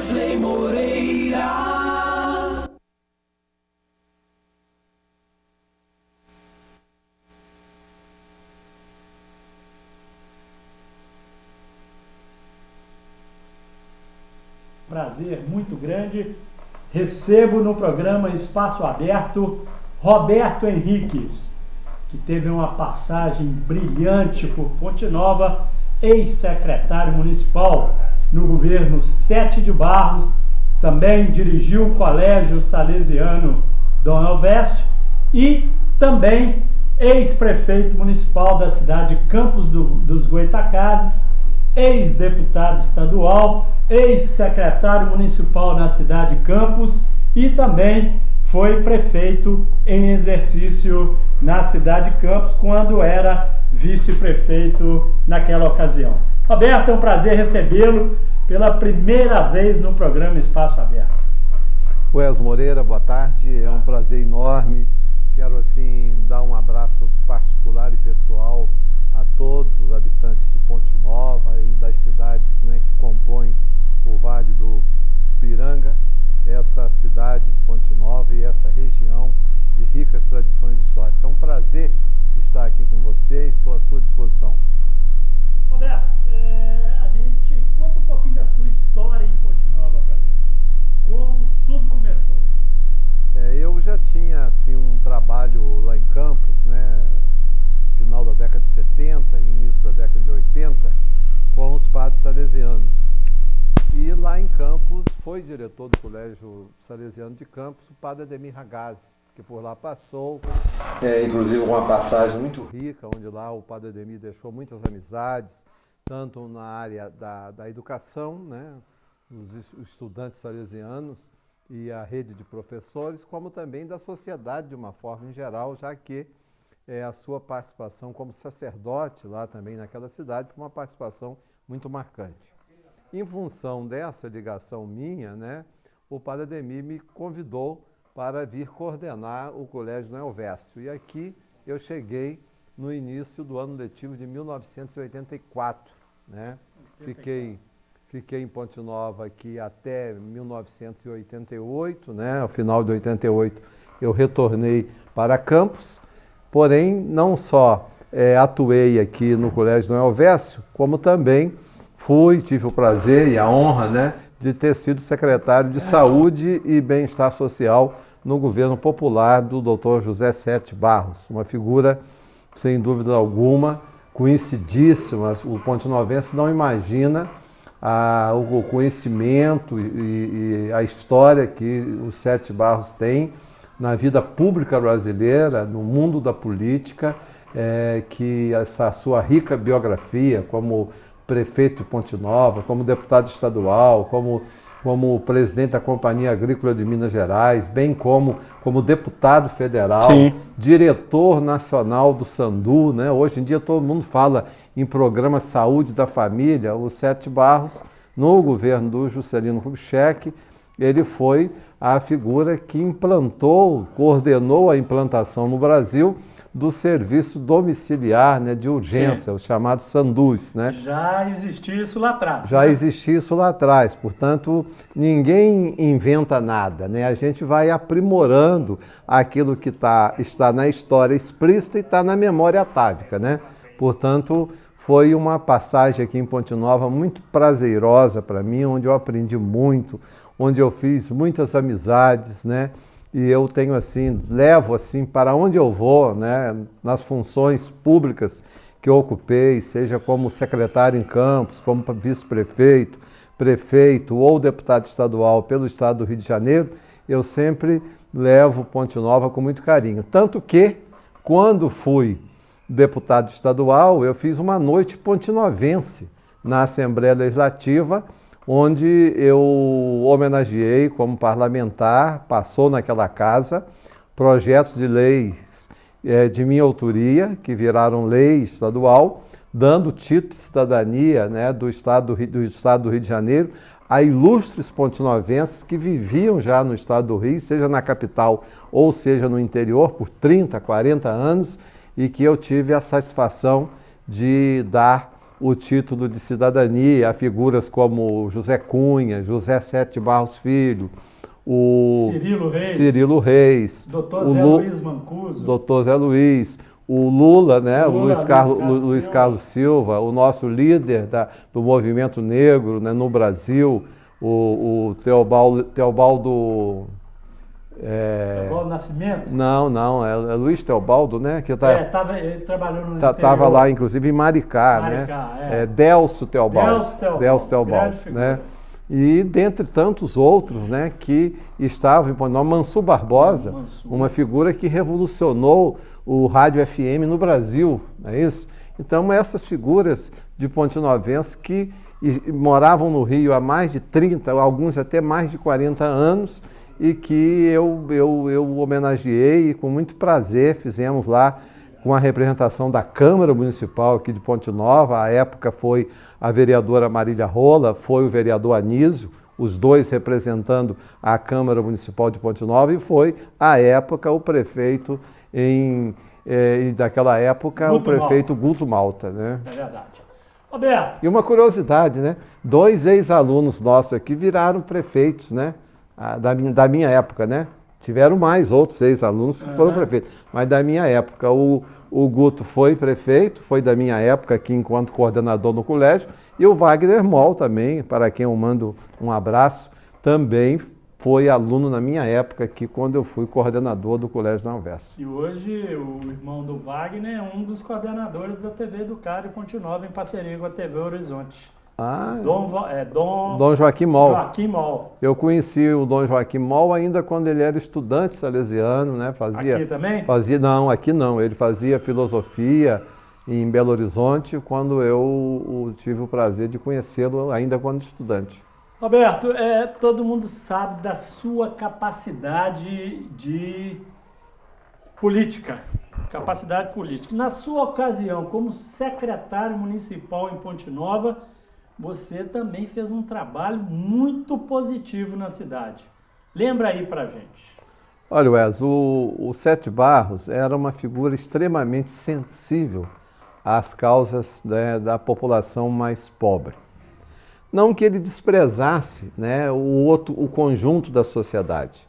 Wesley Moreira. Prazer muito grande. Recebo no programa Espaço Aberto Roberto Henriques, que teve uma passagem brilhante por Ponte Nova, ex-secretário municipal no governo Sete de Barros, também dirigiu o Colégio Salesiano Dom Elvésio e também ex-prefeito municipal da cidade de Campos dos Goytacazes, ex-deputado estadual, ex-secretário municipal na cidade de Campos e também foi prefeito em exercício na cidade de Campos, quando era vice-prefeito naquela ocasião. Roberto, é um prazer recebê-lo pela primeira vez no programa Espaço Aberto. Wesley Moreira, boa tarde, é um prazer enorme. Quero assim dar um abraço particular e pessoal a todos os habitantes de Ponte Nova e das cidades, né, que compõem o Vale do Piranga, essa cidade de Ponte Nova e essa região de ricas tradições históricas. É um prazer estar aqui com você e estou à sua disposição. Roberto, a gente conta um pouquinho da sua história em Ponte Nova para gente. Como tudo começou? Eu já tinha assim, um trabalho lá em Campos, né, final da década de 70 e início da década de 80, com os padres salesianos. E lá em Campos foi diretor do Colégio Salesiano de Campos o padre Ademir Ragazzi, que por lá passou, inclusive uma passagem muito rica, onde lá o padre Ademir deixou muitas amizades, tanto na área da educação, né, os estudantes salesianos e a rede de professores, como também da sociedade de uma forma em geral, já que a sua participação como sacerdote lá também naquela cidade foi uma participação muito marcante. Em função dessa ligação minha, né, o padre Ademir me convidou para vir coordenar o Colégio Dom Elvésio. E aqui eu cheguei no início do ano letivo de 1984. Né? Fiquei em Ponte Nova aqui até 1988, né? Ao final de 88 eu retornei para Campos, porém não só atuei aqui no Colégio Dom Elvésio, como também tive o prazer e a honra, né, de ter sido secretário de Saúde e Bem-Estar Social no governo popular do Dr. José Sete Barros, uma figura, sem dúvida alguma, conhecidíssima. O ponte-novense não imagina o conhecimento e a história que o Sete Barros tem na vida pública brasileira, no mundo da política, que essa sua rica biografia como prefeito de Ponte Nova, como deputado estadual, como presidente da Companhia Agrícola de Minas Gerais, bem como deputado federal, sim, diretor nacional do Sandu, né? Hoje em dia todo mundo fala em programa Saúde da Família. O Sete Barros, no governo do Juscelino Kubitschek, ele foi a figura que coordenou a implantação no Brasil do serviço domiciliar, né, de urgência, sim, o chamado SANDUS. Né? Já existia isso lá atrás. Já, né? Existia isso lá atrás, portanto, ninguém inventa nada, né? A gente vai aprimorando aquilo que está na história explícita e está na memória atávica, né? Portanto, foi uma passagem aqui em Ponte Nova muito prazerosa para mim, onde eu aprendi muito, onde eu fiz muitas amizades, né? E eu tenho levo para onde eu vou, né, nas funções públicas que eu ocupei, seja como secretário em Campos, como vice-prefeito, prefeito ou deputado estadual pelo estado do Rio de Janeiro, eu sempre levo Ponte Nova com muito carinho. Tanto que, quando fui deputado estadual, eu fiz uma noite pontinovense na Assembleia Legislativa, onde eu homenageei como parlamentar, passou naquela casa, projetos de leis de minha autoria, que viraram lei estadual, dando título de cidadania, né, do estado do Rio de Janeiro a ilustres pontinovenses que viviam já no estado do Rio, seja na capital ou seja no interior, por 30, 40 anos, e que eu tive a satisfação de dar o título de cidadania a figuras como José Cunha, José Sete Barros Filho, o Cirilo Reis, Dr. Zé Luiz Mancuso, Dr. Zé Luiz, o Lula, né, Luiz Carlos Silva, o nosso líder do movimento negro, né, no Brasil, o Teobaldo... Teobaldo Nascimento? Não, é Luiz Teobaldo, né? Que ele trabalhou no interior. Estava lá, inclusive, em Maricá, né? Delcio Teobaldo. Delcio Teobaldo, né? E dentre tantos outros, né, que estavam em Ponte Nova, Mansur Barbosa, uma figura que revolucionou o rádio FM no Brasil, não é isso? Então, essas figuras de pontinovenses que moravam no Rio há mais de 30, alguns até mais de 40 anos, e que eu homenageei e com muito prazer fizemos lá com a representação da Câmara Municipal aqui de Ponte Nova. À época foi a vereadora Marília Rola, foi o vereador Anísio, os dois representando a Câmara Municipal de Ponte Nova, e foi, à época, o prefeito, daquela época, o prefeito Guto Malta. Né? É verdade. Roberto. E uma curiosidade, né? 2 ex-alunos nossos aqui viraram prefeitos, né? Da minha época, né? Tiveram mais outros ex-alunos que foram prefeitos, mas da minha época. O Guto foi prefeito, foi da minha época aqui enquanto coordenador no colégio, e o Wagner Moll também, para quem eu mando um abraço, também foi aluno na minha época aqui, quando eu fui coordenador do Colégio Nova Verso. E hoje o irmão do Wagner é um dos coordenadores da TV Educário Ponte Nova, em parceria com a TV Horizonte. Dom Joaquim Moll. Joaquim Moll. Eu conheci o Dom Joaquim Moll ainda quando ele era estudante salesiano, né? Aqui também? Não, aqui não. Ele fazia filosofia em Belo Horizonte, quando eu tive o prazer de conhecê-lo ainda quando estudante. Roberto, todo mundo sabe da sua capacidade de política. Na sua ocasião, como secretário municipal em Ponte Nova, você também fez um trabalho muito positivo na cidade. Lembra aí pra gente. Olha, Wes, o Sete Barros era uma figura extremamente sensível às causas, né, da população mais pobre. Não que ele desprezasse, né, o conjunto da sociedade.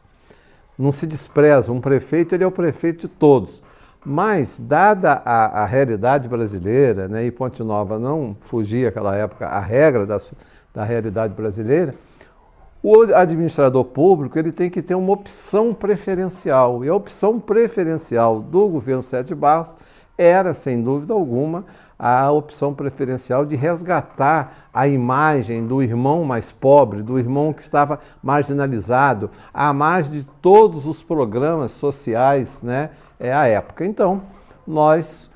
Não se despreza, um prefeito, ele é o prefeito de todos. Mas, dada a realidade brasileira, né, e Ponte Nova não fugia naquela época a regra da realidade brasileira, o administrador público ele tem que ter uma opção preferencial. E a opção preferencial do governo Sete Barros era, sem dúvida alguma, a opção preferencial de resgatar a imagem do irmão mais pobre, do irmão que estava marginalizado, à margem de todos os programas sociais, né, à época. Então, nós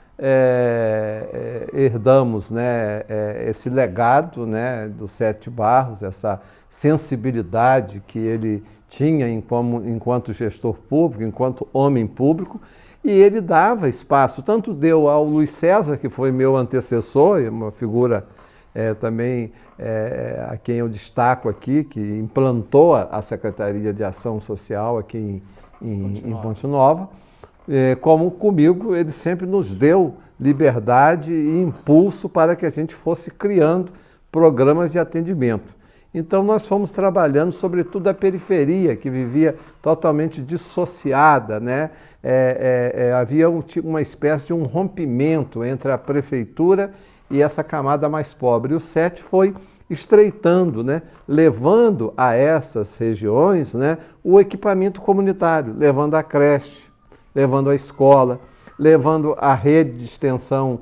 herdamos, né, esse legado, né, do Sete Barros, essa sensibilidade que ele tinha enquanto gestor público, enquanto homem público, e ele dava espaço, tanto deu ao Luiz César, que foi meu antecessor, uma figura também a quem eu destaco aqui, que implantou a Secretaria de Ação Social aqui em Ponte Nova, como comigo, ele sempre nos deu liberdade e impulso para que a gente fosse criando programas de atendimento. Então, nós fomos trabalhando, sobretudo, a periferia, que vivia totalmente dissociada, né? Havia uma espécie de um rompimento entre a prefeitura e essa camada mais pobre. E o SET foi estreitando, né? Levando a essas regiões, né, o equipamento comunitário, levando a creche, levando a escola, levando a rede de extensão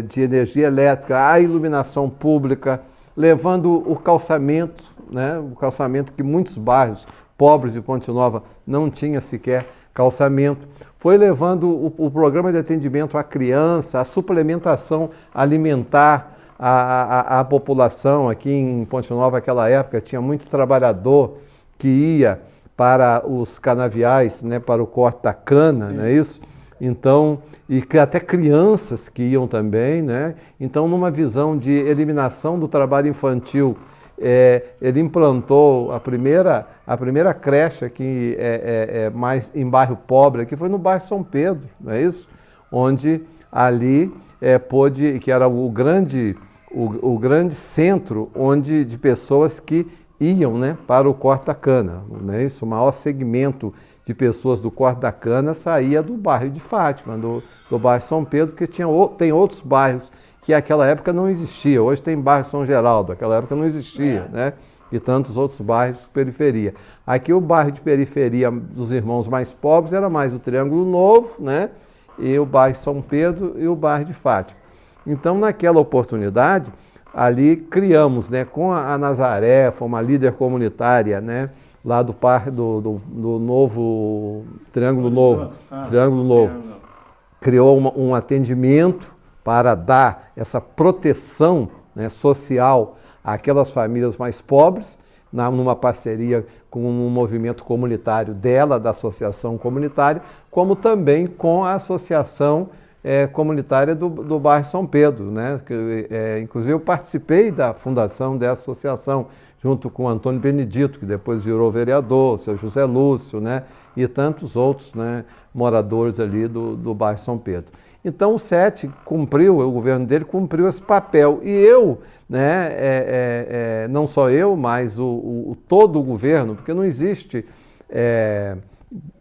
de energia elétrica, a iluminação pública, levando o calçamento, né? O calçamento que muitos bairros pobres de Ponte Nova não tinha sequer calçamento. Foi levando o programa de atendimento à criança, a suplementação alimentar à população. Aqui em Ponte Nova, naquela época, tinha muito trabalhador que ia para os canaviais, né, para o corte da cana, não é isso? Então, e até crianças que iam também, né? Então, numa visão de eliminação do trabalho infantil, ele implantou a primeira creche aqui mais em bairro pobre, que foi no bairro São Pedro, não é isso? Onde ali pôde, que era o grande centro de pessoas que iam, né, para o corte da cana. Né? Isso, o maior segmento de pessoas do corte da cana saía do bairro de Fátima, do bairro São Pedro, que tem outros bairros que naquela época não existia. Hoje tem bairro São Geraldo, naquela época não existia, né? E tantos outros bairros de periferia. Aqui o bairro de periferia dos irmãos mais pobres era mais o Triângulo Novo, né? E o bairro São Pedro e o bairro de Fátima. Então, naquela oportunidade, ali criamos, né, com a Nazaré, foi uma líder comunitária, né, lá do novo Triângulo Novo. Triângulo Novo. Criou um atendimento para dar essa proteção, né, social àquelas famílias mais pobres, numa parceria com um movimento comunitário dela, da associação comunitária, como também com a associação comunitária do bairro São Pedro, né? Inclusive eu participei da fundação dessa associação, junto com o Antônio Benedito, que depois virou vereador, o seu José Lúcio, né? E tantos outros, né, moradores ali do bairro São Pedro. Então o SET o governo dele cumpriu esse papel. E eu, né, não só eu, mas todo o governo, porque não existe,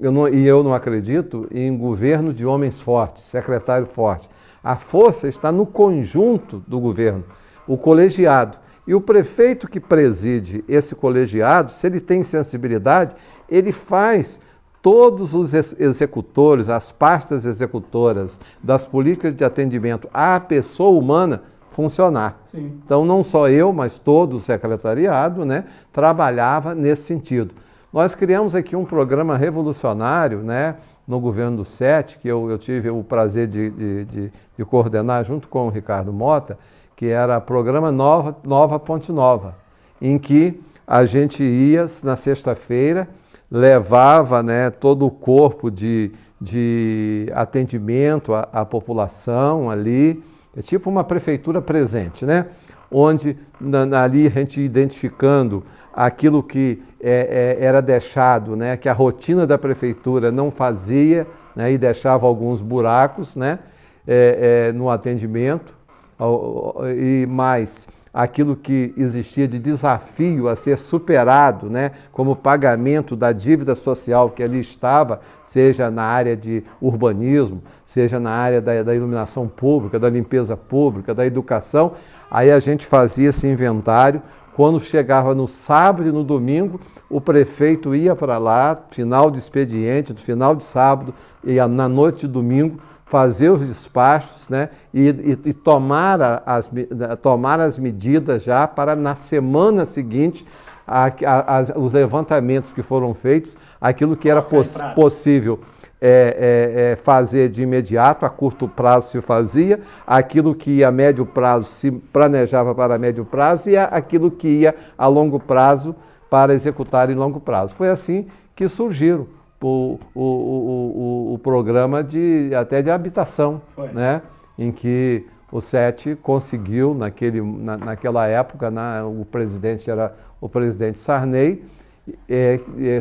eu não acredito em governo de homens fortes, secretário forte. A força está no conjunto do governo, o colegiado. E o prefeito que preside esse colegiado, se ele tem sensibilidade, ele faz todos os executores, as pastas executoras das políticas de atendimento à pessoa humana funcionar. Sim. Então, não só eu, mas todo o secretariado, né, trabalhava nesse sentido. Nós criamos aqui um programa revolucionário, né, no governo do SET, que eu tive o prazer de coordenar junto com o Ricardo Mota, que era o programa Nova Ponte Nova, em que a gente ia na sexta-feira, levava, né, todo o corpo de atendimento à população ali, é tipo uma prefeitura presente, né? Onde ali a gente identificando aquilo que era deixado, né, que a rotina da prefeitura não fazia, né, e deixava alguns buracos, né, no atendimento, e mais aquilo que existia de desafio a ser superado, né, como pagamento da dívida social que ali estava, seja na área de urbanismo, seja na área da iluminação pública, da limpeza pública, da educação. Aí a gente fazia esse inventário. Quando chegava no sábado e no domingo, o prefeito ia para lá, final de expediente, no final de sábado e na noite de domingo, fazer os despachos, né, e tomar as medidas já para, na semana seguinte, os levantamentos que foram feitos, aquilo que era possível fazer de imediato, a curto prazo se fazia, aquilo que ia a médio prazo se planejava para médio prazo e aquilo que ia a longo prazo para executar em longo prazo. Foi assim que surgiram o programa até de habitação, né? Em que o SET conseguiu, naquela época, o presidente era o presidente Sarney,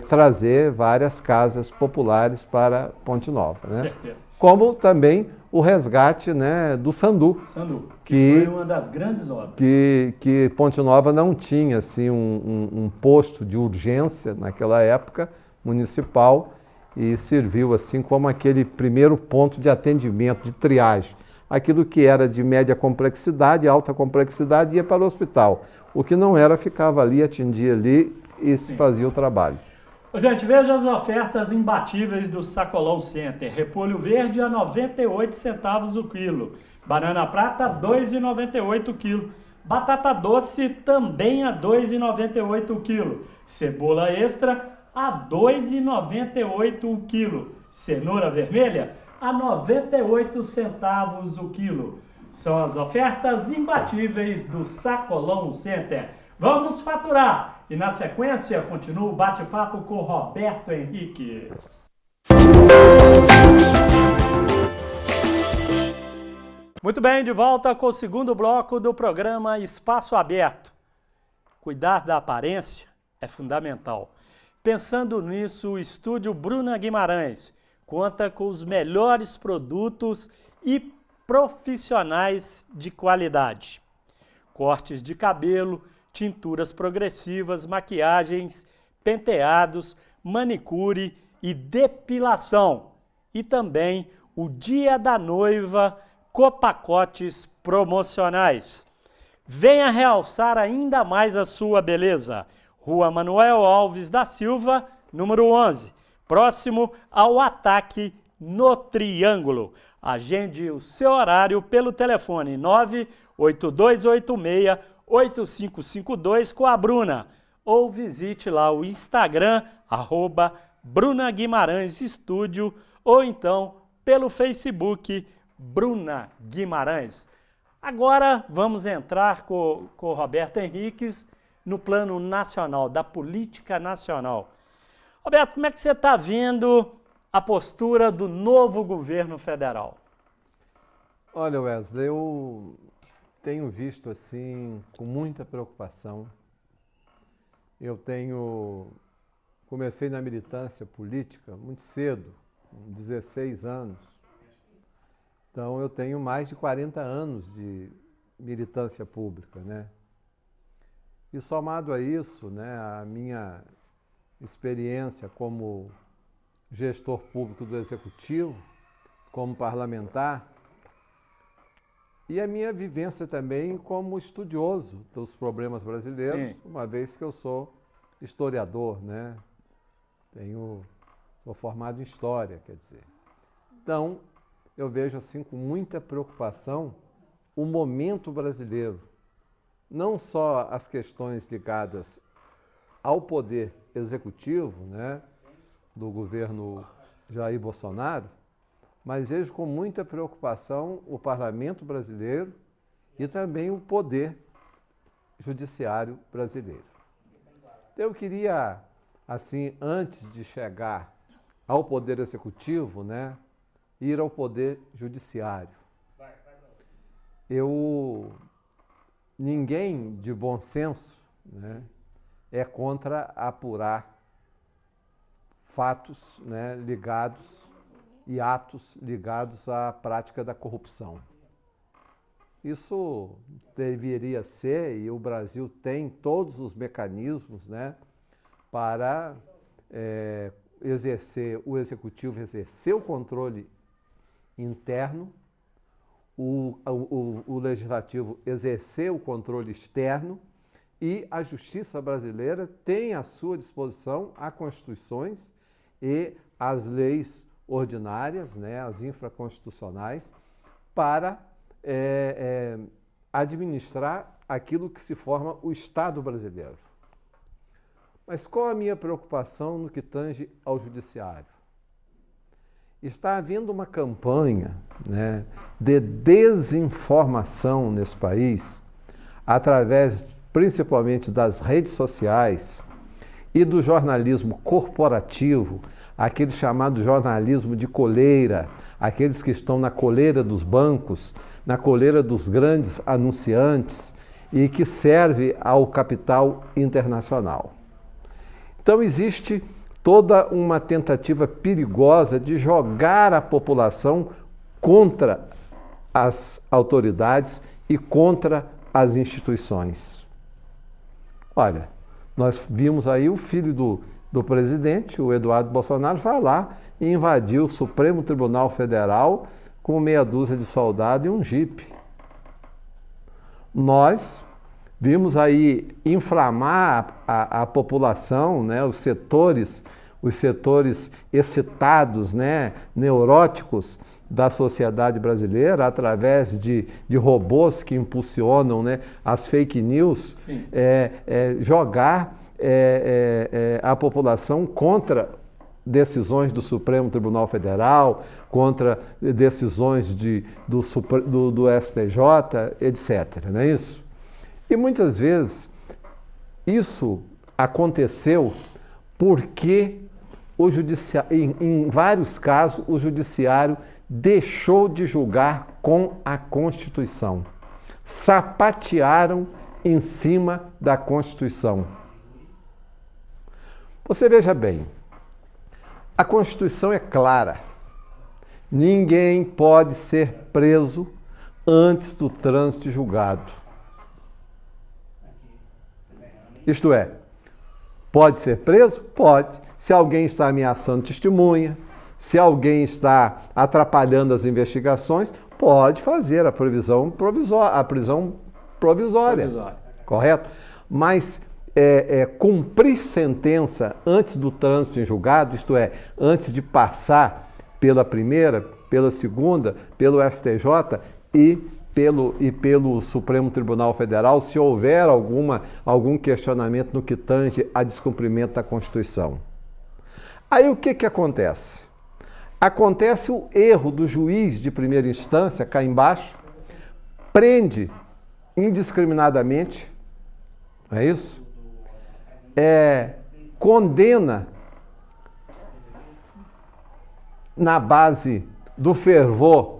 trazer várias casas populares para Ponte Nova. Né? Certeza. Como também o resgate, né, do Sandu. Que foi uma das grandes obras. Que Ponte Nova não tinha assim, um posto de urgência naquela época, municipal, e serviu assim como aquele primeiro ponto de atendimento, de triagem. Aquilo que era de média complexidade, alta complexidade, ia para o hospital. O que não era, ficava ali, atendia ali e se fazia o trabalho. Gente, veja as ofertas imbatíveis do Sacolão Center. Repolho verde a 98 centavos o quilo. Banana prata, R$ 2,98 o quilo. Batata doce também a R$ 2,98 o quilo. Cebola extra a R$ 2,98 o quilo. Cenoura vermelha a 98 centavos o quilo. São as ofertas imbatíveis do Sacolão Center. Vamos faturar! E na sequência, continua o bate-papo com Roberto Henriques. Muito bem, de volta com o segundo bloco do programa Espaço Aberto. Cuidar da aparência é fundamental. Pensando nisso, o Estúdio Bruna Guimarães conta com os melhores produtos e profissionais de qualidade. Cortes de cabelo, tinturas progressivas, maquiagens, penteados, manicure e depilação. E também o Dia da Noiva com pacotes promocionais. Venha realçar ainda mais a sua beleza. Rua Manuel Alves da Silva, número 11, próximo ao Ataque no Triângulo. Agende o seu horário pelo telefone 98286-8552 com a Bruna, ou visite lá o Instagram, @Bruna Guimarães Estúdio, ou então pelo Facebook Bruna Guimarães. Agora vamos entrar com o Roberto Henriques no plano nacional, da política nacional. Roberto, como é que você está vendo a postura do novo governo federal? Olha, Wesley, eu tenho visto assim com muita preocupação. Comecei na militância política muito cedo, com 16 anos. Então eu tenho mais de 40 anos de militância pública, né? E somado a isso, né, a minha experiência como gestor público do Executivo, como parlamentar, e a minha vivência também como estudioso dos problemas brasileiros, Sim. uma vez que eu sou historiador, né? Sou formado em História, quer dizer. Então, eu vejo assim com muita preocupação o momento brasileiro. Não só as questões ligadas ao poder executivo, né, do governo Jair Bolsonaro, mas vejo com muita preocupação o parlamento brasileiro e também o poder judiciário brasileiro. Eu queria, assim, antes de chegar ao poder executivo, né, ir ao poder judiciário. Ninguém de bom senso, né, é contra apurar fatos, né, e atos ligados à prática da corrupção. Isso deveria ser, e o Brasil tem todos os mecanismos, né, para o executivo exercer o controle interno, o legislativo exercer o controle externo, e a justiça brasileira tem à sua disposição as constituições e as leis ordinárias, né, as infraconstitucionais, para administrar aquilo que se forma o Estado brasileiro. Mas qual a minha preocupação no que tange ao judiciário? Está havendo uma campanha, né, de desinformação nesse país, através principalmente das redes sociais e do jornalismo corporativo, aquele chamado jornalismo de coleira, aqueles que estão na coleira dos bancos, na coleira dos grandes anunciantes e que serve ao capital internacional. Então existe toda uma tentativa perigosa de jogar a população contra as autoridades e contra as instituições. Olha, nós vimos aí o filho do presidente, o Eduardo Bolsonaro, vai lá e invadiu o Supremo Tribunal Federal com meia dúzia de soldados e um jipe. Nós vimos aí inflamar a população, né, os setores excitados, né, neuróticos da sociedade brasileira, através de robôs que impulsionam, né, as fake news, jogar a população contra decisões do Supremo Tribunal Federal, contra decisões do STJ, etc. Não é isso? E muitas vezes isso aconteceu porque em vários casos o judiciário deixou de julgar com a Constituição. Sapatearam em cima da Constituição. Você veja bem, a Constituição é clara. Ninguém pode ser preso antes do trânsito em julgado. Isto é, pode ser preso? Pode. Se alguém está ameaçando testemunha, se alguém está atrapalhando as investigações, pode fazer a prisão provisória. Correto? Mas cumprir sentença antes do trânsito em julgado, isto é, antes de passar pela primeira, pela segunda, pelo STJ e pelo Supremo Tribunal Federal, se houver algum questionamento no que tange a descumprimento da Constituição. Aí o que acontece? Acontece o erro do juiz de primeira instância, cá embaixo, prende indiscriminadamente, não é isso? Condena na base do fervor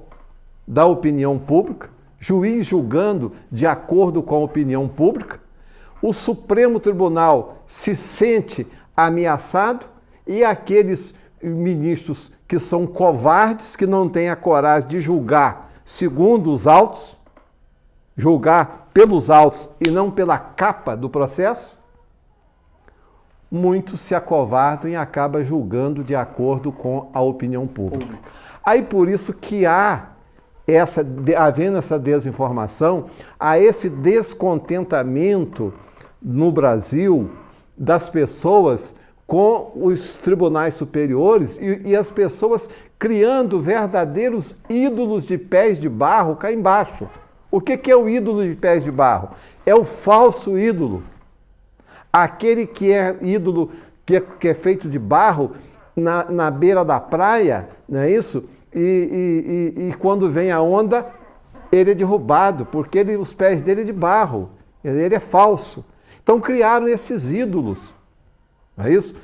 da opinião pública, juiz julgando de acordo com a opinião pública, o Supremo Tribunal se sente ameaçado e aqueles ministros que são covardes, que não têm a coragem de julgar segundo os autos, julgar pelos autos e não pela capa do processo, muitos se acovardam e acabam julgando de acordo com a opinião pública. Aí por isso que havendo essa desinformação, há esse descontentamento no Brasil das pessoas com os tribunais superiores e as pessoas criando verdadeiros ídolos de pés de barro cá embaixo. O que é o ídolo de pés de barro? É o falso ídolo. Aquele que é ídolo, que é feito de barro na beira da praia, não é isso? E quando vem a onda, ele é derrubado, porque os pés dele é de barro, ele é falso. Então criaram esses ídolos, não é isso?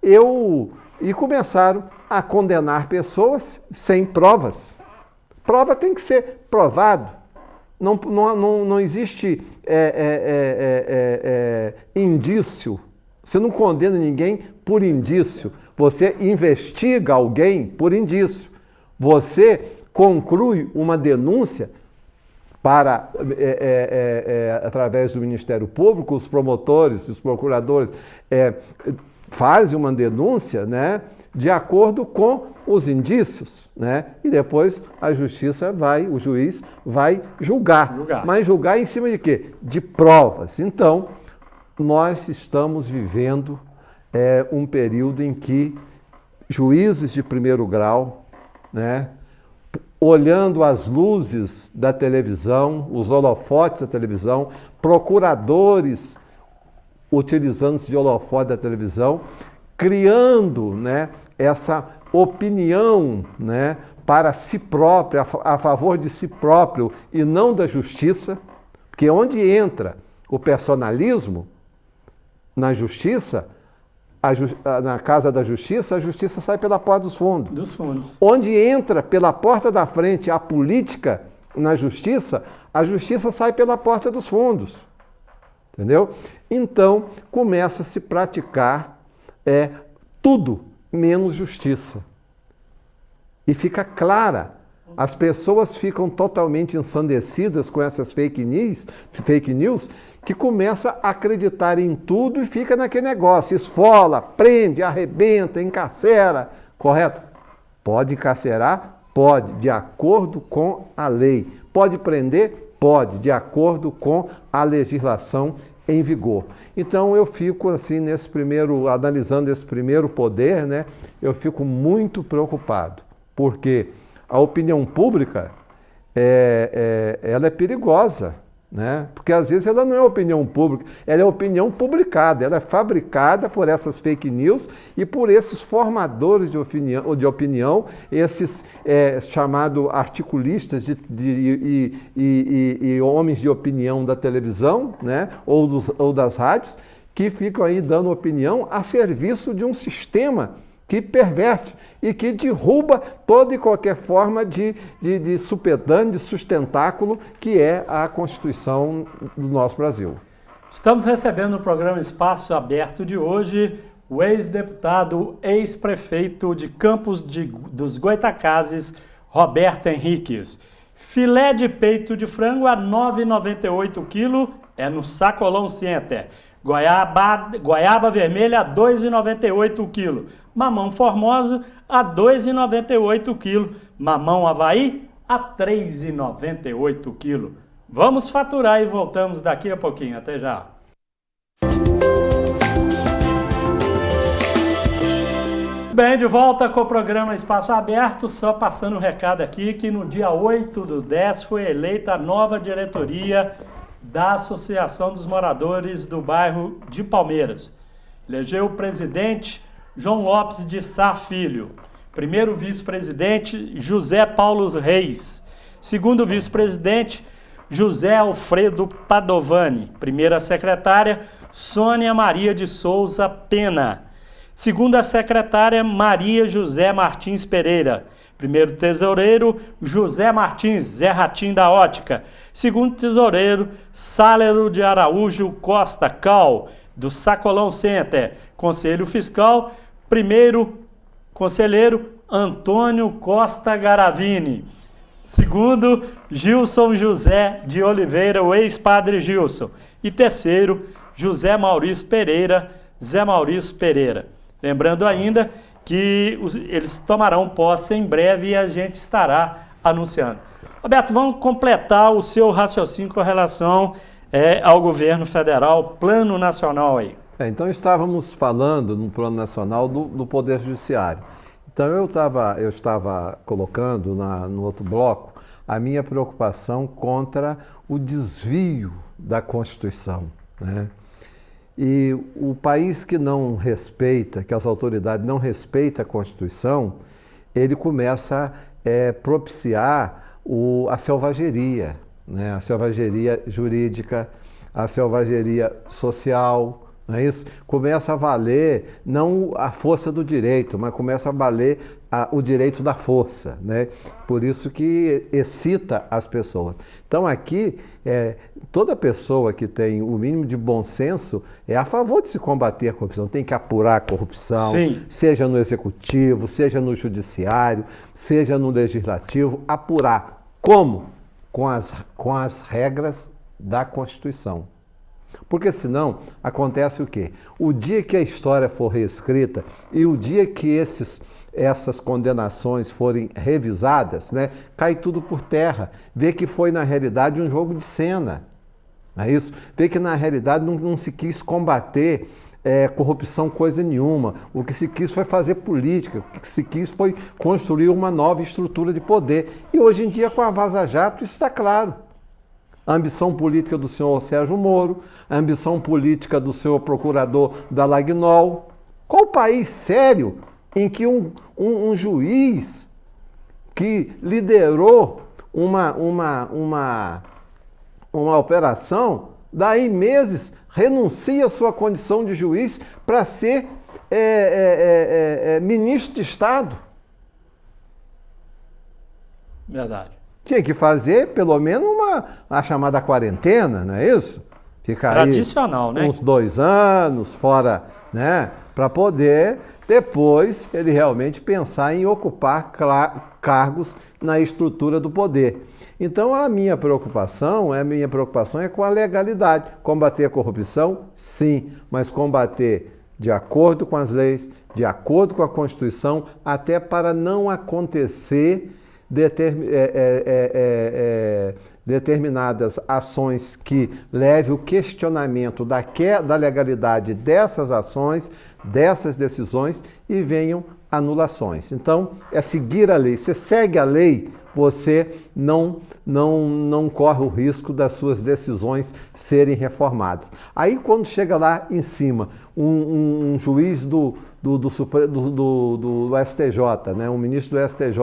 E começaram a condenar pessoas sem provas. Prova tem que ser provado. Não existe indício. Você não condena ninguém por indício. Você investiga alguém por indício. Você conclui uma denúncia através do Ministério Público, os promotores, os procuradores fazem uma denúncia, né, de acordo com os indícios, né, e depois o juiz vai julgar. Mas julgar em cima de quê? De provas. Então, nós estamos vivendo um período em que juízes de primeiro grau, né, olhando as luzes da televisão, os holofotes da televisão, procuradores utilizando-se de holofote da televisão, criando, né, essa opinião, né, para si próprio, a favor de si próprio e não da justiça, porque onde entra o personalismo, na justiça, na casa da justiça, a justiça sai pela porta dos fundos. Onde entra pela porta da frente a política na justiça, a justiça sai pela porta dos fundos. Entendeu? Então, começa a se praticar tudo menos justiça. E fica clara, as pessoas ficam totalmente ensandecidas com essas fake news, que começa a acreditar em tudo e fica naquele negócio, esfola, prende, arrebenta, encarcera, correto? Pode encarcerar? Pode, de acordo com a lei. Pode prender? Pode, de acordo com a legislação em vigor. Então eu fico assim, analisando esse primeiro poder, né, eu fico muito preocupado, porque a opinião pública, ela é perigosa, né? Porque às vezes ela não é opinião pública, ela é opinião publicada, ela é fabricada por essas fake news e por esses formadores de opinião, esses chamados articulistas e homens de opinião da televisão, né? ou das rádios, que ficam aí dando opinião a serviço de um sistema que perverte e que derruba toda e qualquer forma de supedâneo, de sustentáculo, que é a Constituição do nosso Brasil. Estamos recebendo no programa Espaço Aberto de hoje o ex-deputado, ex-prefeito de Campos dos Goytacazes, Roberto Henriques. Filé de peito de frango a R$ 9,98 o quilo, é no Sacolão Center. Goiaba vermelha a R$ 2,98 o quilo. Mamão formosa a R$ 2,98 o quilo. Mamão Havaí a R$ 3,98 o quilo. Vamos faturar e voltamos daqui a pouquinho. Até já. Bem, de volta com o programa Espaço Aberto, só passando um recado aqui que no dia 8/10 foi eleita a nova diretoria da Associação dos Moradores do Bairro de Palmeiras. Elegeu o presidente João Lopes de Sá Filho, primeiro vice-presidente José Paulo Reis, segundo vice-presidente José Alfredo Padovani, primeira secretária Sônia Maria de Souza Pena, segunda secretária Maria José Martins Pereira, primeiro tesoureiro José Martins, Zé Ratim da Ótica, segundo tesoureiro Sálero de Araújo Costa Cal, do Sacolão Center, conselho fiscal, primeiro conselheiro Antônio Costa Garavini, segundo Gilson José de Oliveira, o ex-padre Gilson, e terceiro José Maurício Pereira, Zé Maurício Pereira. Lembrando ainda que eles tomarão posse em breve e a gente estará anunciando. Roberto, vamos completar o seu raciocínio com relação ao governo federal, plano nacional aí. Então estávamos falando no plano nacional do Poder Judiciário. Então eu estava colocando no outro bloco a minha preocupação contra o desvio da Constituição, né? E o país que não respeita, que as autoridades não respeitam a Constituição, ele começa a propiciar a selvageria, né? A selvageria jurídica, a selvageria social, não é isso? Começa a valer não a força do direito, mas começa a valer o direito da força, né? Por isso que excita as pessoas. Então aqui, toda pessoa que tem o mínimo de bom senso é a favor de se combater a corrupção. Tem que apurar a corrupção, sim, seja no executivo, seja no judiciário, seja no legislativo, apurar. Como? Com as regras da Constituição. Porque senão acontece o quê? O dia que a história for reescrita e o dia que essas condenações forem revisadas, né, cai tudo por terra. Vê que foi na realidade um jogo de cena, não é isso? Vê que na realidade não se quis combater corrupção coisa nenhuma. O que se quis foi fazer política, o que se quis foi construir uma nova estrutura de poder. E hoje em dia com a Vaza Jato isso está claro. A ambição política do senhor Sérgio Moro, a ambição política do senhor procurador Dallagnol. Qual país sério em que um juiz que liderou uma operação, daí meses, renuncia à sua condição de juiz para ser ministro de Estado? Verdade. Tinha que fazer pelo menos a chamada quarentena, não é isso? Ficar tradicional, aí né? Uns 2 anos fora, né? Para poder depois ele realmente pensar em ocupar cargos na estrutura do poder. Então a minha preocupação é com a legalidade. Combater a corrupção, sim, mas combater de acordo com as leis, de acordo com a Constituição, até para não acontecer determinadas ações que leve o questionamento da legalidade dessas ações, dessas decisões e venham anulações. Então, é seguir a lei. Você segue a lei, você não corre o risco das suas decisões serem reformadas. Aí, quando chega lá em cima, um juiz do STJ, né, um ministro do STJ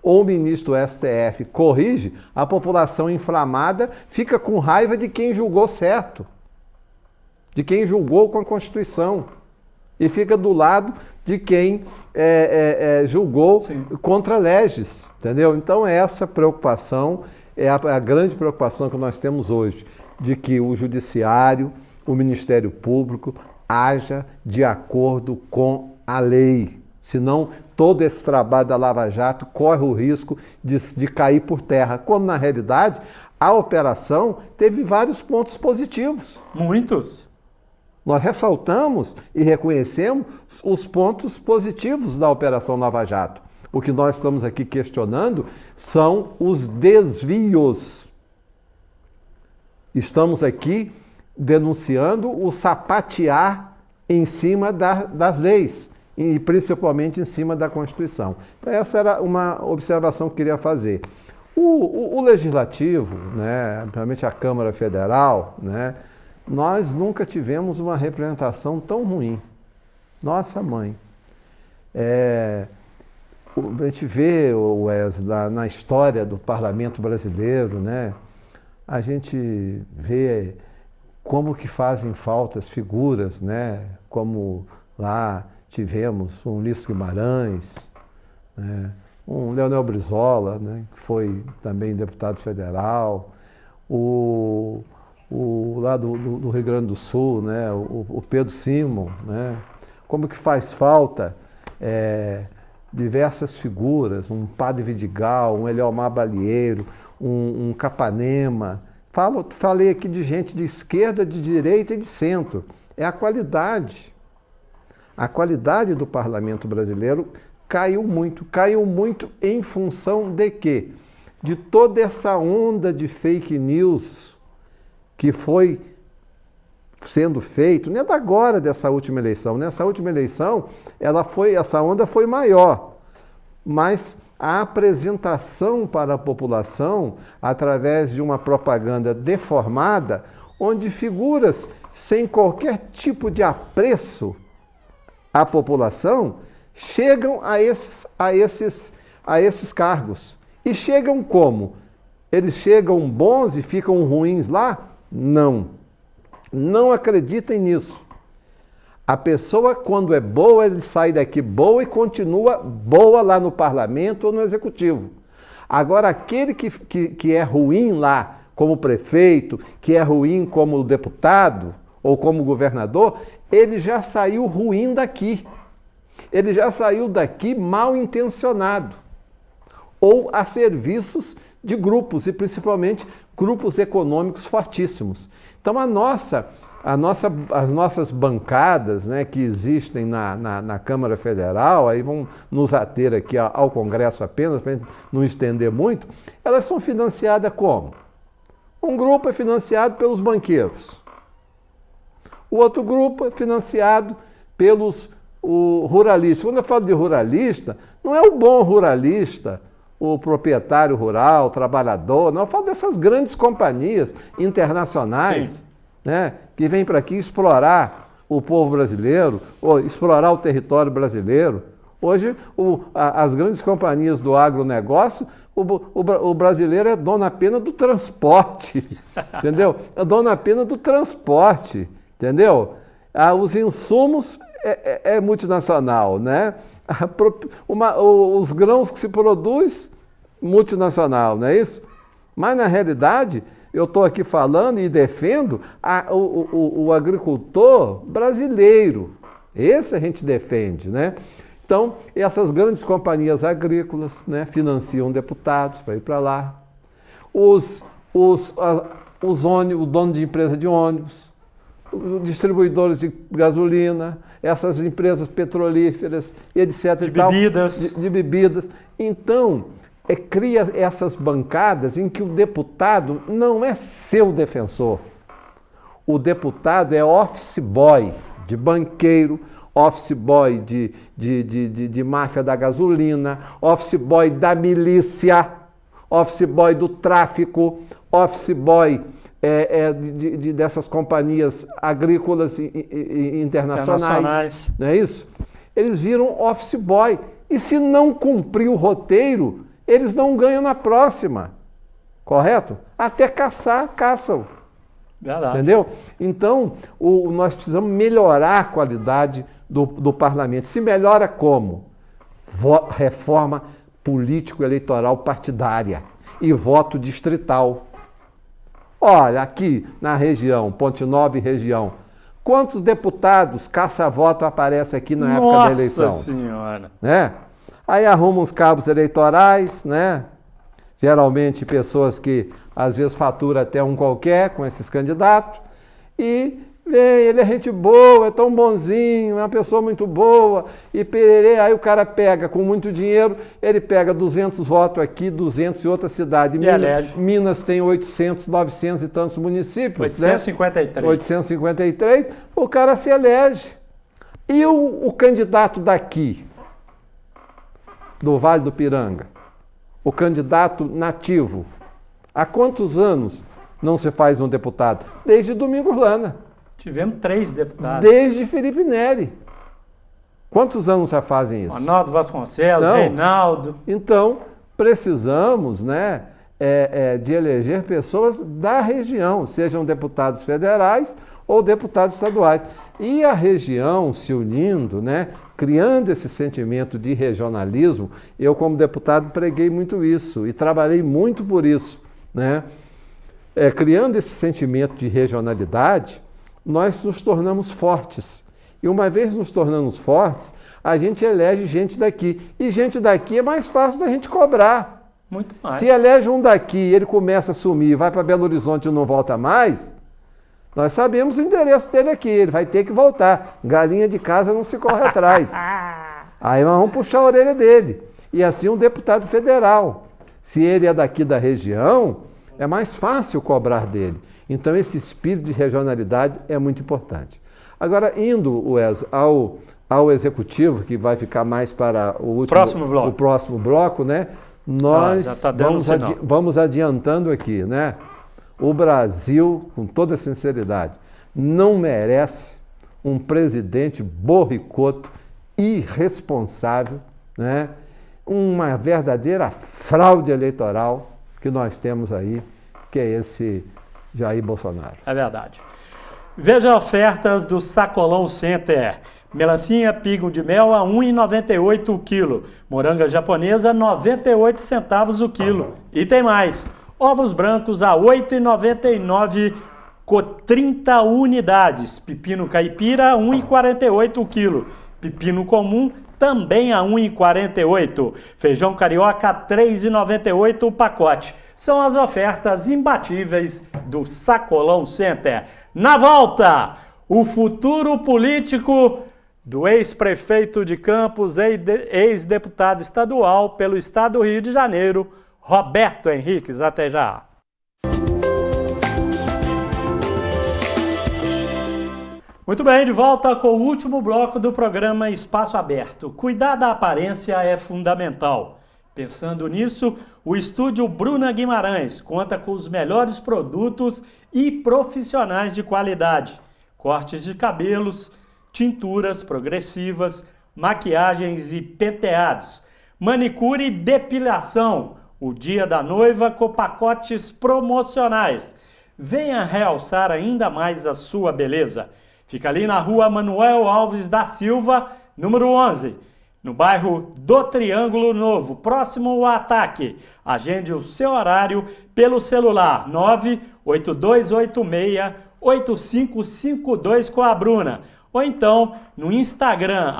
ou um ministro do STF corrige, a população inflamada fica com raiva de quem julgou certo, de quem julgou com a Constituição, e fica do lado de quem julgou sim, contra leges, entendeu? Então essa preocupação é a grande preocupação que nós temos hoje, de que o Judiciário, o Ministério Público, haja de acordo com a lei, Senão, todo esse trabalho da Lava Jato corre o risco de cair por terra, quando, na realidade, a operação teve vários pontos positivos. Muitos. Nós ressaltamos e reconhecemos os pontos positivos da Operação Lava Jato. O que nós estamos aqui questionando são os desvios. Estamos aqui denunciando o sapatear em cima das leis, e principalmente em cima da Constituição. Então, essa era uma observação que eu queria fazer. O Legislativo, né, principalmente a Câmara Federal, né, nós nunca tivemos uma representação tão ruim. Nossa mãe. A gente vê, Wes, na história do Parlamento brasileiro, né, a gente vê como que fazem falta as figuras, né, como lá tivemos um Ulisses Guimarães, né, um Leonel Brizola, né, que foi também deputado federal, lá do Rio Grande do Sul, né, o Pedro Simon, né, como que faz falta diversas figuras, um Padre Vidigal, um Eliomar Balieiro, um Capanema. Falei aqui de gente de esquerda, de direita e de centro. É a qualidade. A qualidade do parlamento brasileiro caiu muito em função de quê? De toda essa onda de fake news que foi sendo feito, não é da agora dessa última eleição. Nessa última eleição, essa onda foi maior, mas a apresentação para a população, através de uma propaganda deformada, onde figuras sem qualquer tipo de apreço à população chegam a esses cargos. E chegam como? Eles chegam bons e ficam ruins lá? Não. Não acreditem nisso. A pessoa, quando é boa, ele sai daqui boa e continua boa lá no parlamento ou no executivo. Agora, aquele que é ruim lá como prefeito, que é ruim como deputado ou como governador, ele já saiu ruim daqui. Ele já saiu daqui mal intencionado ou a serviços de grupos, e principalmente grupos econômicos fortíssimos. Então, as nossas bancadas, né, que existem na Câmara Federal, aí vamos nos ater aqui ao Congresso apenas, para a gente não estender muito, elas são financiadas como? Um grupo é financiado pelos banqueiros. O outro grupo é financiado pelos ruralistas. Quando eu falo de ruralista, não é o bom ruralista, o proprietário rural, o trabalhador, não, eu falo dessas grandes companhias internacionais, né, que vêm para aqui explorar o povo brasileiro, ou explorar o território brasileiro. Hoje, as grandes companhias do agronegócio, o brasileiro é dono apenas do transporte, entendeu? É dono apenas do transporte, entendeu? Os insumos é multinacional, né? Os grãos que se produz, multinacional, não é isso? Mas, na realidade, eu estou aqui falando e defendo o agricultor brasileiro. Esse a gente defende, né? Então, essas grandes companhias agrícolas, né, financiam deputados para ir para lá. O dono de empresa de ônibus, os distribuidores de gasolina, essas empresas petrolíferas, etc. De bebidas. De bebidas. Então, cria essas bancadas em que o deputado não é seu defensor. O deputado é office boy de banqueiro, office boy de máfia da gasolina, office boy da milícia, office boy do tráfico, office boy dessas companhias agrícolas internacionais. Não é isso? Eles viram office boy. E se não cumprir o roteiro, eles não ganham na próxima. Correto? Até caçam. Verdade. Entendeu? Então, nós precisamos melhorar a qualidade do parlamento. Se melhora como? Reforma político-eleitoral partidária e voto distrital. Olha, aqui na região, Ponte Nova e região, Quantos deputados caça-voto aparecem aqui na época da eleição? Nossa Senhora! Né? Aí arruma uns cabos eleitorais, né? Geralmente pessoas que às vezes faturam até um qualquer com esses candidatos, e vem, ele é gente boa, é tão bonzinho, é uma pessoa muito boa, e pererê, aí o cara pega com muito dinheiro, ele pega 200 votos aqui, 200 em outra cidade. Minas tem 800, 900 e tantos municípios. 853. Né? 853, o cara se elege. E o candidato daqui, do Vale do Piranga, o candidato nativo, há quantos anos não se faz um deputado? Desde Domingos Lana. Tivemos 3 deputados. Desde Felipe Neri. Quantos anos já fazem isso? Ronaldo Vasconcelos, não. Reinaldo. Então, precisamos, né, de eleger pessoas da região, sejam deputados federais ou deputados estaduais. E a região se unindo, né, criando esse sentimento de regionalismo, eu como deputado preguei muito isso e trabalhei muito por isso, né? Criando esse sentimento de regionalidade, nós nos tornamos fortes. E uma vez nos tornamos fortes, a gente elege gente daqui. E gente daqui é mais fácil da gente cobrar. Muito mais. Se elege um daqui, ele começa a sumir, vai para Belo Horizonte e não volta mais, nós sabemos o endereço dele aqui, ele vai ter que voltar. Galinha de casa não se corre atrás. Aí nós vamos puxar a orelha dele. E assim um deputado federal. Se ele é daqui da região, é mais fácil cobrar dele. Então esse espírito de regionalidade é muito importante. Agora, indo, Wes, ao executivo, que vai ficar mais para o próximo bloco, né? Nós vamos adiantando aqui, né? O Brasil, com toda sinceridade, não merece um presidente borricoto, irresponsável, né? Uma verdadeira fraude eleitoral que nós temos aí, que é esse Jair Bolsonaro. É verdade. Veja ofertas do Sacolão Center. Melancia pingo de mel a R$ 1,98 o quilo. Moranga japonesa, 98 centavos o quilo. E tem mais. Ovos brancos a R$ 8,99 com 30 unidades. Pepino caipira, R$ 1,48 o quilo. Pepino comum, também a R$ 1,48. Feijão carioca, R$ 3,98 o pacote. São as ofertas imbatíveis do Sacolão Center. Na volta, o futuro político do ex-prefeito de Campos, ex-deputado estadual pelo estado do Rio de Janeiro, Roberto Henriques. Até já. Muito bem, de volta com o último bloco do programa Espaço Aberto. Cuidar da aparência é fundamental. Pensando nisso, o estúdio Bruna Guimarães conta com os melhores produtos e profissionais de qualidade. Cortes de cabelos, tinturas progressivas, maquiagens e penteados, manicure e depilação, o dia da noiva com pacotes promocionais. Venha realçar ainda mais a sua beleza. Fica ali na rua Manuel Alves da Silva, número 11, no bairro do Triângulo Novo, próximo ao Ataque. Agende o seu horário pelo celular 98286-8552 com a Bruna. Ou então no Instagram,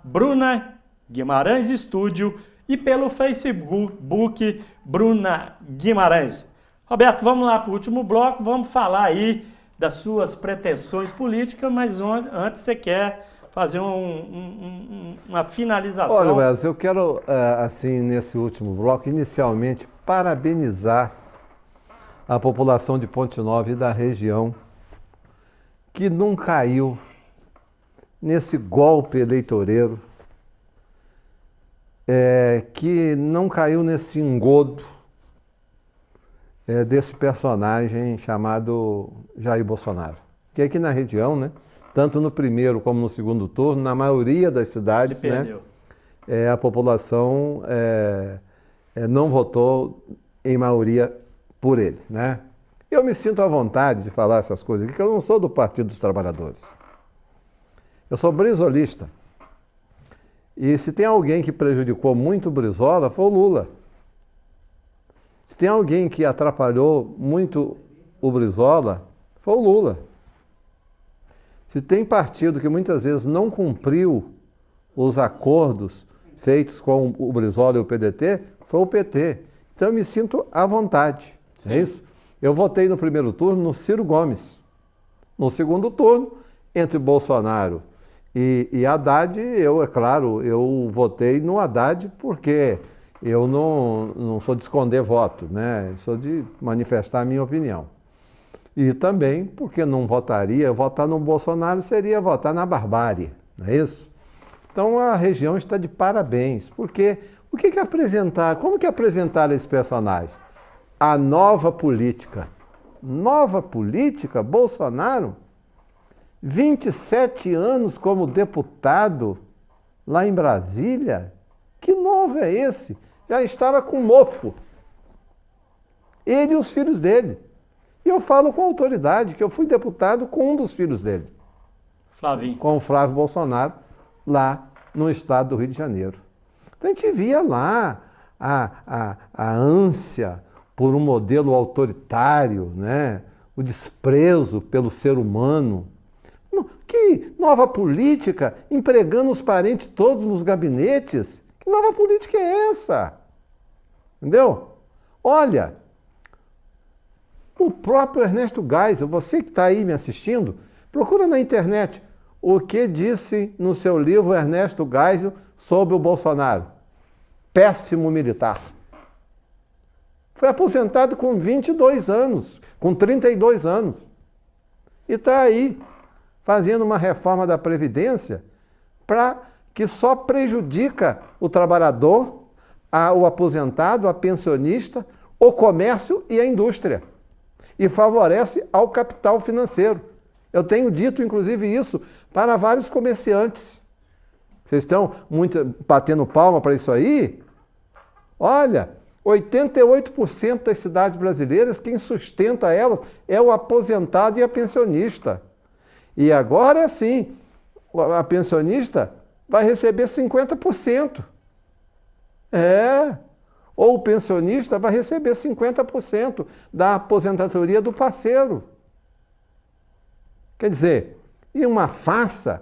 @Bruna Guimarães Estúdio, e pelo Facebook, Bruna Guimarães. Roberto, vamos lá para o último bloco, vamos falar aí das suas pretensões políticas, mas antes você quer fazer uma finalização. Olha, Wes, eu quero, assim, nesse último bloco, inicialmente, parabenizar a população de Ponte Nova e da região, que não caiu nesse golpe eleitoreiro, que não caiu nesse engodo desse personagem chamado Jair Bolsonaro. Que aqui na região, né, tanto no primeiro como no segundo turno, na maioria das cidades, né, a população não votou em maioria por ele, né? Eu me sinto à vontade de falar essas coisas aqui, porque eu não sou do Partido dos Trabalhadores. Eu sou brizolista. E se tem alguém que prejudicou muito o Brizola, foi o Lula. Se tem alguém que atrapalhou muito o Brizola, foi o Lula. Se tem partido que muitas vezes não cumpriu os acordos feitos com o Brizola e o PDT, foi o PT. Então eu me sinto à vontade, é isso? Eu votei no primeiro turno no Ciro Gomes. No segundo turno, entre Bolsonaro e Haddad, é claro, eu votei no Haddad porque eu não sou de esconder voto, né? Sou de manifestar a minha opinião. E também porque não votaria, votar no Bolsonaro seria votar na barbárie, não é isso? Então a região está de parabéns, porque o que apresentar, como que apresentar esse personagem? A nova política. Nova política? Bolsonaro? 27 anos como deputado lá em Brasília? Que novo é esse? Já estava com mofo. Ele e os filhos dele. E eu falo com autoridade que eu fui deputado com um dos filhos dele. Flavinho. Com o Flávio Bolsonaro, lá no estado do Rio de Janeiro. Então a gente via lá a ânsia por um modelo autoritário, né? O desprezo pelo ser humano. Que nova política, empregando os parentes todos nos gabinetes? Que nova política é essa? Entendeu? Olha, o próprio Ernesto Geisel, você que está aí me assistindo, procura na internet o que disse no seu livro Ernesto Geisel sobre o Bolsonaro. Péssimo militar. Foi aposentado com 22 anos, com 32 anos. E está aí, fazendo uma reforma da Previdência que só prejudica o trabalhador, o aposentado, a pensionista, o comércio e a indústria. E favorece ao capital financeiro. Eu tenho dito, inclusive, isso para vários comerciantes. Vocês estão muito batendo palma para isso aí? Olha, 88% das cidades brasileiras, quem sustenta elas é o aposentado e a pensionista. E agora é assim, a pensionista vai receber 50%. Ou o pensionista vai receber 50% da aposentadoria do parceiro. Quer dizer, e uma farsa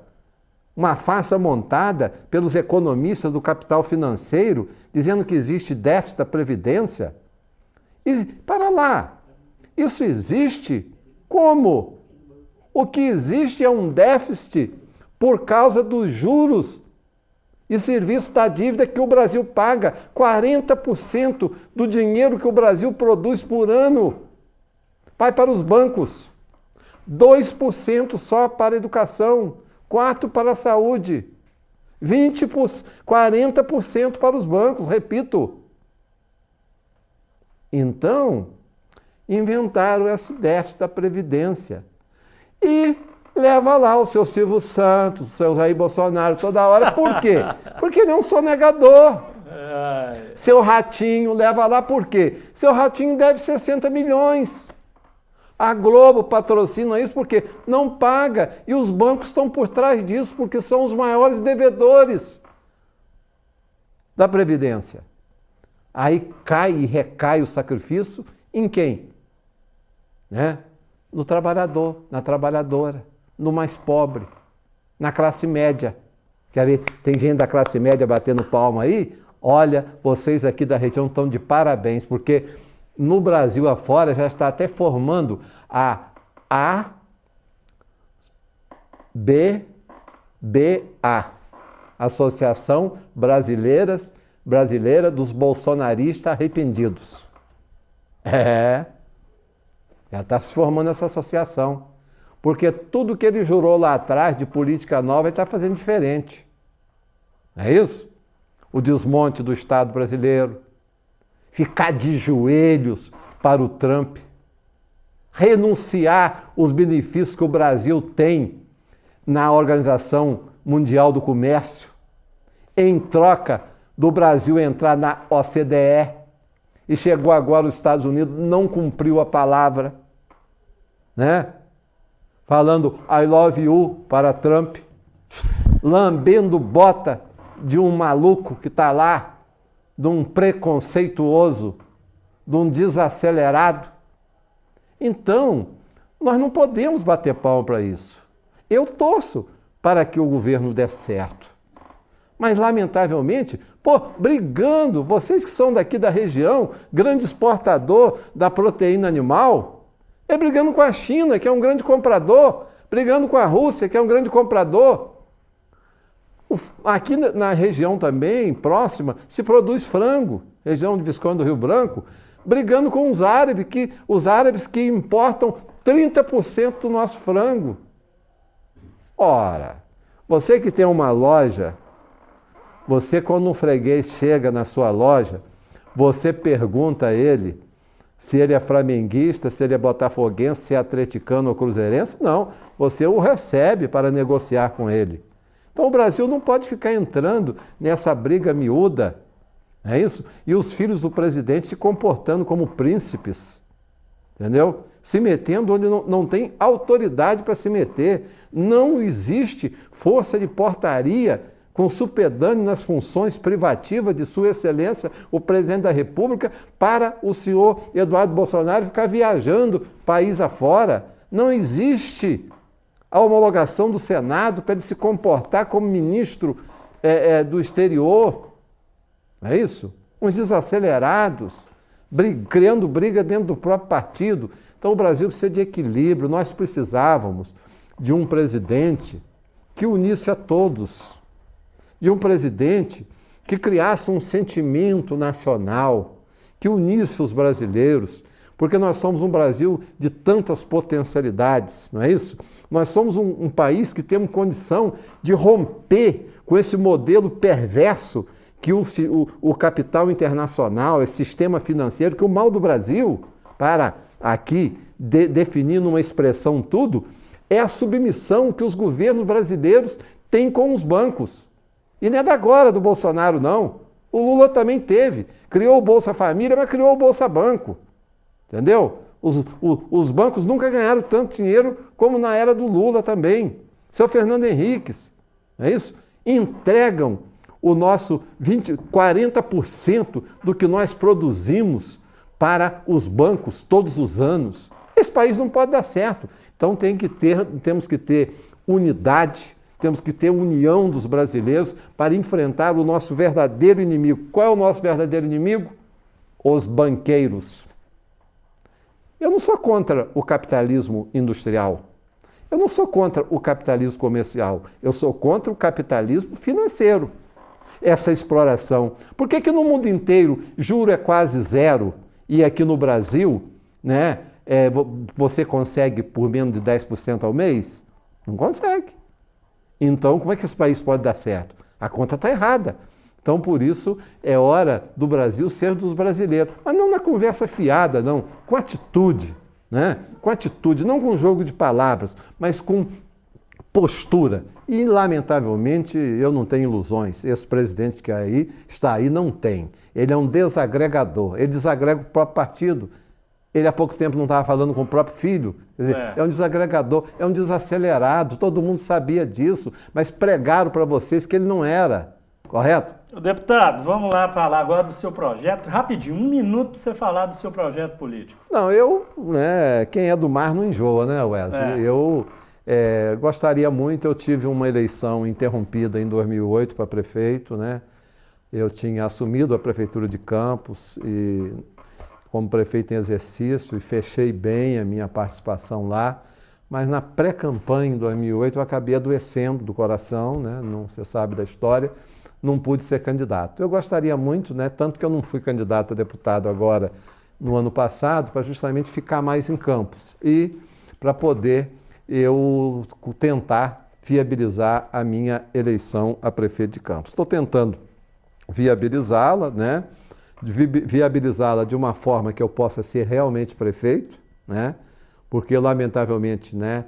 montada pelos economistas do capital financeiro, dizendo que existe déficit da Previdência. E, para lá, isso existe como? O que existe é um déficit por causa dos juros e serviços da dívida que o Brasil paga. 40% do dinheiro que o Brasil produz por ano vai para os bancos. 2% só para a educação, 4% para a saúde, 40% para os bancos, repito. Então, inventaram esse déficit da Previdência. E leva lá o seu Silvio Santos, o seu Jair Bolsonaro toda hora. Por quê? Porque ele é um sonegador. Seu Ratinho leva lá por quê? Seu Ratinho deve 60 milhões. A Globo patrocina isso porque não paga. E os bancos estão por trás disso porque são os maiores devedores da Previdência. Aí cai e recai o sacrifício em quem? Né? No trabalhador, na trabalhadora, no mais pobre, na classe média. Quer ver? Tem gente da classe média batendo palma aí? Olha, vocês aqui da região estão de parabéns, porque no Brasil afora já está até formando a ABBA, Associação Brasileira dos Bolsonaristas Arrependidos. Já está se formando essa associação. Porque tudo que ele jurou lá atrás de política nova, ele está fazendo diferente. É isso? O desmonte do Estado brasileiro, ficar de joelhos para o Trump, renunciar os benefícios que o Brasil tem na Organização Mundial do Comércio, em troca do Brasil entrar na OCDE, e chegou agora os Estados Unidos, não cumpriu a palavra, né? Falando I love you para Trump, lambendo bota de um maluco que está lá, de um preconceituoso, de um desacelerado. Então, nós não podemos bater palma para isso. Eu torço para que o governo dê certo. Mas, lamentavelmente, brigando, vocês que são daqui da região, grande exportador da proteína animal, brigando com a China, que é um grande comprador, brigando com a Rússia, que é um grande comprador. Aqui na região também, próxima, se produz frango, região de Visconde do Rio Branco, brigando com os árabes que importam 30% do nosso frango. Ora, você que tem uma loja, você quando um freguês chega na sua loja, você pergunta a ele se ele é flamenguista, se ele é botafoguense, se é atleticano ou cruzeirense? Não, você o recebe para negociar com ele. Então o Brasil não pode ficar entrando nessa briga miúda, é isso? E os filhos do presidente se comportando como príncipes, entendeu? Se metendo onde não tem autoridade para se meter. Não existe força de portaria com supedâneo nas funções privativas de Sua Excelência, o Presidente da República, para o senhor Eduardo Bolsonaro ficar viajando país afora. Não existe a homologação do Senado para ele se comportar como ministro do exterior. É isso? Uns desacelerados, criando briga dentro do próprio partido. Então o Brasil precisa de equilíbrio. Nós precisávamos de um presidente que unisse a todos, de um presidente que criasse um sentimento nacional, que unisse os brasileiros, porque nós somos um Brasil de tantas potencialidades, não é isso? Nós somos um país que temos condição de romper com esse modelo perverso que o capital internacional, esse sistema financeiro, que o mal do Brasil, para aqui definir numa expressão tudo, é a submissão que os governos brasileiros têm com os bancos. E não é da agora do Bolsonaro, não. O Lula também teve. Criou o Bolsa Família, mas criou o Bolsa Banco. Entendeu? Os bancos nunca ganharam tanto dinheiro como na era do Lula também. Seu Fernando Henriques, não é isso? Entregam o nosso 40% do que nós produzimos para os bancos todos os anos. Esse país não pode dar certo. Então temos que ter unidade, temos que ter união dos brasileiros para enfrentar o nosso verdadeiro inimigo. Qual é o nosso verdadeiro inimigo? Os banqueiros. Eu não sou contra o capitalismo industrial. Eu não sou contra o capitalismo comercial. Eu sou contra o capitalismo financeiro. Essa exploração. Por que no mundo inteiro juro é quase zero e aqui no Brasil, né, você consegue por menos de 10% ao mês? Não consegue. Então, como é que esse país pode dar certo? A conta está errada. Então, por isso, é hora do Brasil ser dos brasileiros. Mas não na conversa fiada, não. Com atitude, né? Com atitude, não com jogo de palavras, mas com postura. E, lamentavelmente, eu não tenho ilusões. Esse presidente que está aí não tem. Ele é um desagregador. Ele desagrega o próprio partido. Ele há pouco tempo não estava falando com o próprio filho. Quer dizer, é um desagregador, é um desacelerado. Todo mundo sabia disso, mas pregaram para vocês que ele não era. Correto? Deputado, vamos lá falar agora do seu projeto. Rapidinho, 1 minuto para você falar do seu projeto político. Não, quem é do mar não enjoa, né, Wesley? Eu gostaria muito, eu tive uma eleição interrompida em 2008 para prefeito, né? Eu tinha assumido a prefeitura de Campos e como prefeito em exercício e fechei bem a minha participação lá, mas na pré-campanha em 2008 eu acabei adoecendo do coração, né? Não, você sabe da história, não pude ser candidato. Eu gostaria muito, né? Tanto que eu não fui candidato a deputado agora no ano passado, para justamente ficar mais em Campos e para poder eu tentar viabilizar a minha eleição a prefeito de Campos. Estou tentando viabilizá-la, né? Viabilizá-la de uma forma que eu possa ser realmente prefeito, né? Porque, lamentavelmente, né,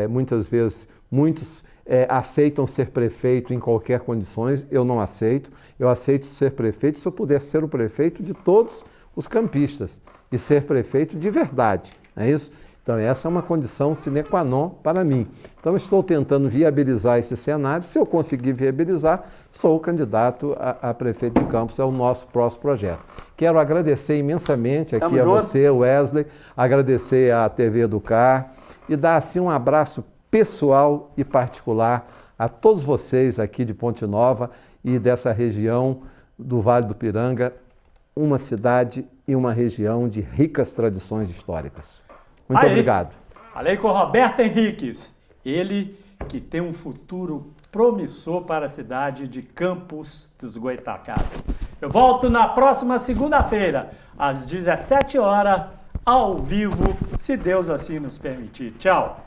muitas vezes, muitos aceitam ser prefeito em qualquer condições, eu não aceito. Eu aceito ser prefeito se eu pudesse ser o prefeito de todos os campistas e ser prefeito de verdade, não é isso? Então, essa é uma condição sine qua non para mim. Então, estou tentando viabilizar esse cenário. Se eu conseguir viabilizar, sou o candidato a prefeito de Campos, é o nosso próximo projeto. Quero agradecer imensamente aqui a você, Wesley, agradecer à TV Educar e dar assim um abraço pessoal e particular a todos vocês aqui de Ponte Nova e dessa região do Vale do Piranga, uma cidade e uma região de ricas tradições históricas. Muito obrigado. Falei com o Roberto Henriques, ele que tem um futuro promissor para a cidade de Campos dos Goytacazes. Eu volto na próxima segunda-feira, às 17 horas, ao vivo, se Deus assim nos permitir. Tchau!